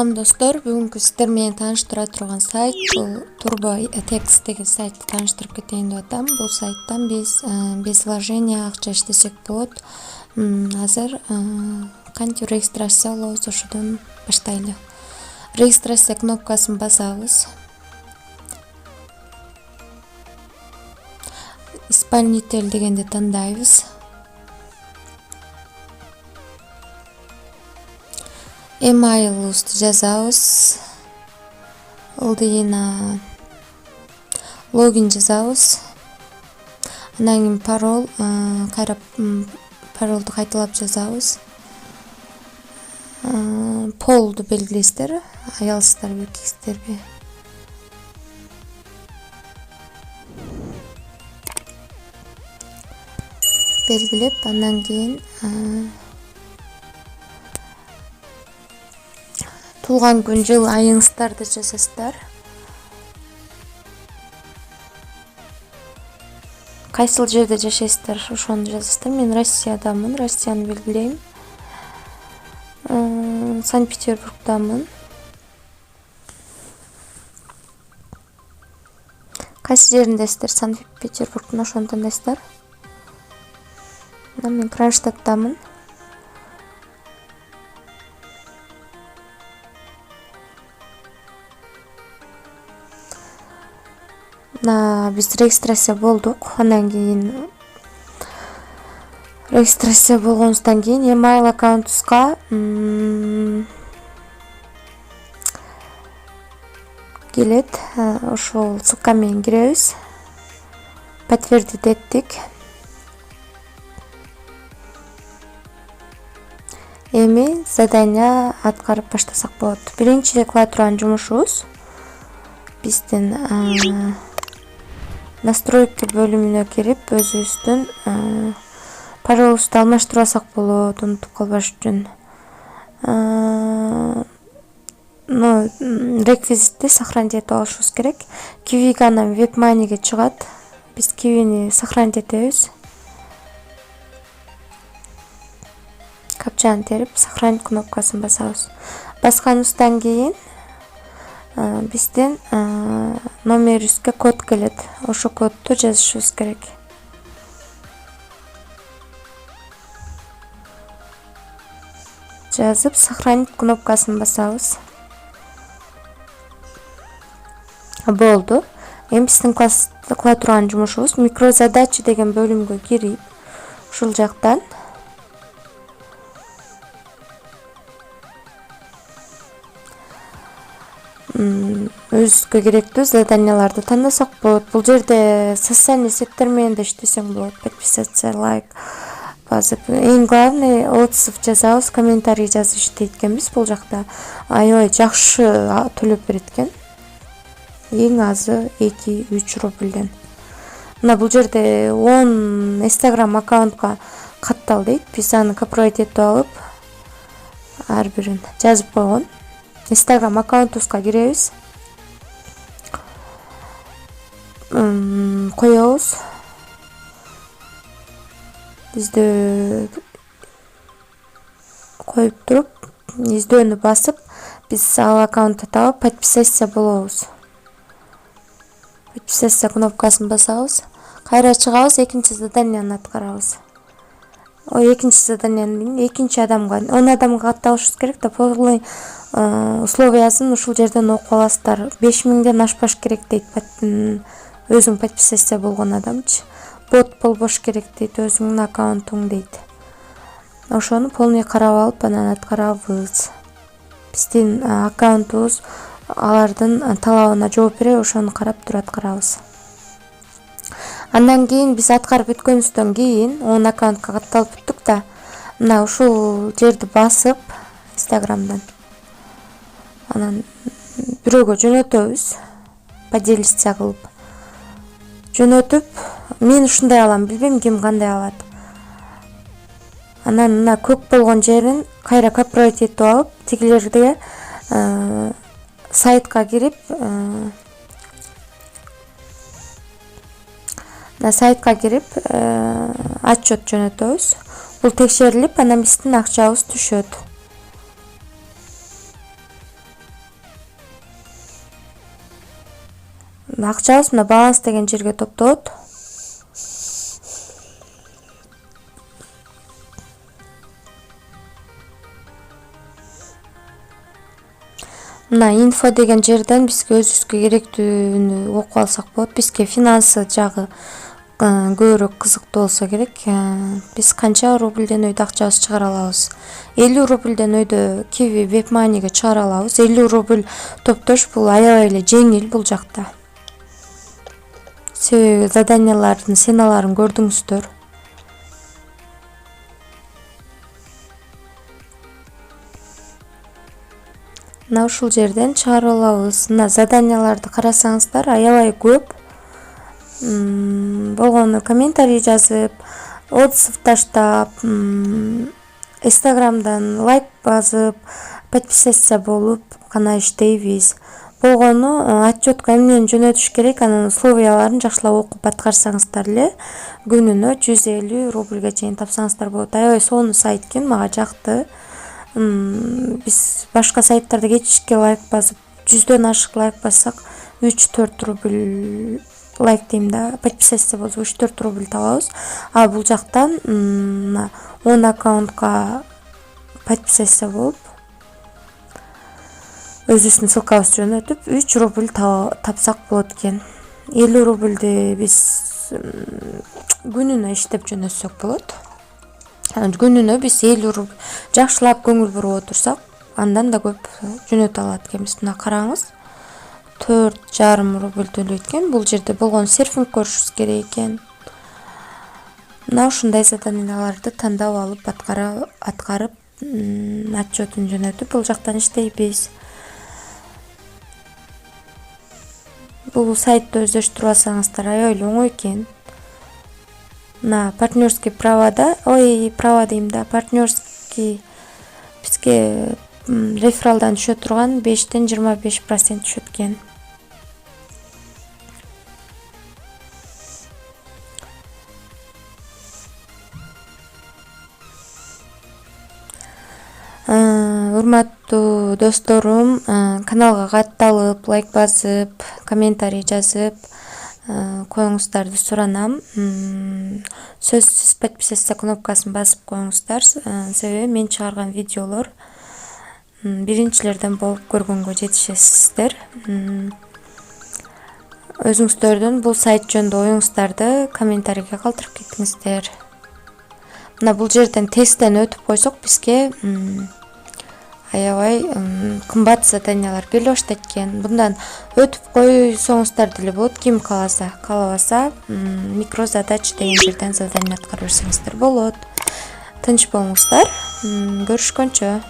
Салам достор, бүгүнкү сиздер менен тааныштыра турган сайт бул Turbo Text деген сайтты тааныштырып кетейин деп атам. Бул сайттан биз без вложения акча иштесек болот. Азыр кантип регистрациялообуз ошодон баштайлы. Регистрация кнопкасын басабыз. Исполнитель дегенди тандайбыз. Email'ыбызды жазабыз. Ылдыйына логин жазабыз. Андан кийин пароль, кайра паролду кайталап жазабыз. Полду белгилейсиздер, аялсыздарбы, эркексиздерби. Белгилеп, андан кийин туулган күн, жыл, айыңыздарды жазасыздар. Кайсыл жерде жашайсыздар, ошону жазасыздар. Мен Россиядамын, Россияны белгилейм. Санкт-Петербургдамын. Кайсы жериндесиздер? Санкт-Петербургдун, ошону тандайсыздар. Мен Кронштадттамын. Биз регистрация болдук. Андан кийин регистрация болгонубуздан кийин email аккаунтубузга келет. Ошол ссылка менен киребиз. Подтвердить эттик. Эми задание аткарып баштасак болот. Биринчи эле кыла турган жумушубуз биздин настройки бөлүмүнө кирип, өзүбүздүн паролубузду алмаштырып алсак болот, унутуп калбаш үчүн. Реквизитти сохранить этип алышыбыз керек. Кивиге анан WebMoneyге чыгат. Биз Кивини сохранить этебиз. Капчаны терип, сохранить кнопкасын басабыз. Басканыбыздан кийин биздин номерибизге код келет. Ошо кодду жазышыбыз керек. Жазып, сохранить кнопкасын басабыз. Болду. Эми биздин кыла турган жумушубуз микрозадачи деген бөлүмгө кирип, ушул жактан өзүбүзгө керектүү заданияларды тандасак болот. Бул жерде социальный сеттер менен да иштесең болот. Подписаться, лайк басып. Эң главный отзыв жазабыз, комментарий жазып иштейт экенбиз бул жакта. Аябай жакшы төлөп берет экен. Эң азы 2-3 рубльден. Мына бул жерде 10 Instagram аккаунтка каттал дейт. Биз аны копировать этип алып, ар бирин жазып койгон. Instagram аккаунтубузга киребиз. Коебуз. Издөө коюп туруп, издөөнү басып, биз ал аккаунтты таап подписаться болобуз. Подписаться кнопкасын басабыз. Кайра чыгабыз, экинчи заданияны аткарабыз. Экинчи заданияны экинчи адамга, 10 адамга катталышыбыз керек да, полный условиясын ушул жерден окуп аласыздар. 5000ден ашпаш керек дейт. Өзүң подписация болгон адамчы. Бот болбош керек дейт, өзүңдүн аккаунтуң дейт. Ошону полный карап алып, анан аткарабыз. Биздин аккаунтубуз алардын талабына жооп берет, ошону карап туруп аткарабыз. Андан кийин биз аткарып бүткөнүбүздөн кийин 10 аккаунтка катталып бүттүк да, мына ушул жерди басып Instagram'дан анан бирөөгө жөнөтөбүз. Поделиться кылып жөнөтүп, мен ушундай алам, билбейм ким кандай алат. Анан мына көк болгон жерин кайра копировать этип алып, тигилерге сайтка кирип, отчет жөнөтөбүз. Бул текшерилип, анан биздин акчабыз түшөт. Акчабыз мына баланс деген жерге топтолот. Мына инфо деген жерден бизге өзүбүзгө керектүүнү окуп алсак болот. Бизге финансы жагы көбүрөөк кызыктуу болсо керек. Биз канча рубльден өйдө акчабызды чыгара алабыз? 50 рубльден өйдө Kiwi WebMoneyге чыгара алабыз. 50 рубль топтош бул аябай эле жеңил бул жакта. Себеби заданиялардын сценаларын көрдүңүздөр. Мына ушул жерден чыгарып алабыз. Мына заданияларды карасаңыздар аябай көп. Болгону комментарий жазып, отзыв таштап, Instagramдан лайк басып, подписаться болуп гана иштейбиз. Болгону отчетко эмнени жөнөтүш керек, анын условияларын жакшылап окуп аткарсаңыздар эле күнүнө 150 рубльге чейин тапсаңыздар болот. Аябай сонун сайт экен, мага жакты. Биз башка сайттарда кечичке лайк басып, 100дөн ашык лайк бассак 3-4 рубль лайк дейм да, подписаться болсо 3-4 рубль табабыз. А бул жактан 10 аккаунтка подписаться болуп, өзүбүздүн ссылкабызды жөнөтүп 3 рубль тапсак болот экен. 50 рубльди биз күнүнө иштеп жөнөтсөк болот. Күнүнө биз 50 рубль жакшылап көңүл буруп отурсак, андан да көп жөнөтө алат экенбиз. Мына караңыз. 4,5 рубль төлөйт экен. Бул жерде болгон серфинг көрүшүбүз керек экен. Мына ушундай заданияларды тандап алып аткарып, отчетун жөнөтүп бул жактан иштейбиз. Бул сайтты өздөштүрүп алсаңыздар аябай эле оңой экен. Мына партнерский правада, права дейм да, партнерский бизге рефералдан түшө турган 5ден 25% түшөт экен. Урматтуу досторум, каналга катталып, лайк басып, комментарий жазып коюңуздарды суранам. Сөзсүз подписаться кнопкасын басып коюңуздар. Себеби мен чыгарган видеолор биринчилерден болуп көргөнгө жетишесиздер. Өзүңүздөрдүн бул сайт жөнүндө оюңуздарды комментарийге калтырып кетиңиздер. Мына бул жерден тесттен өтүп койсок бизге аябай кымбат заданиялар келе баштайт экен. Bundan өтүп койсоңуздар деле болот. Ким каалабаса микрозадач деген жерден задание аткарып берсеңиздер болот. Тынч болуңуздар. Көрүшкөнчө.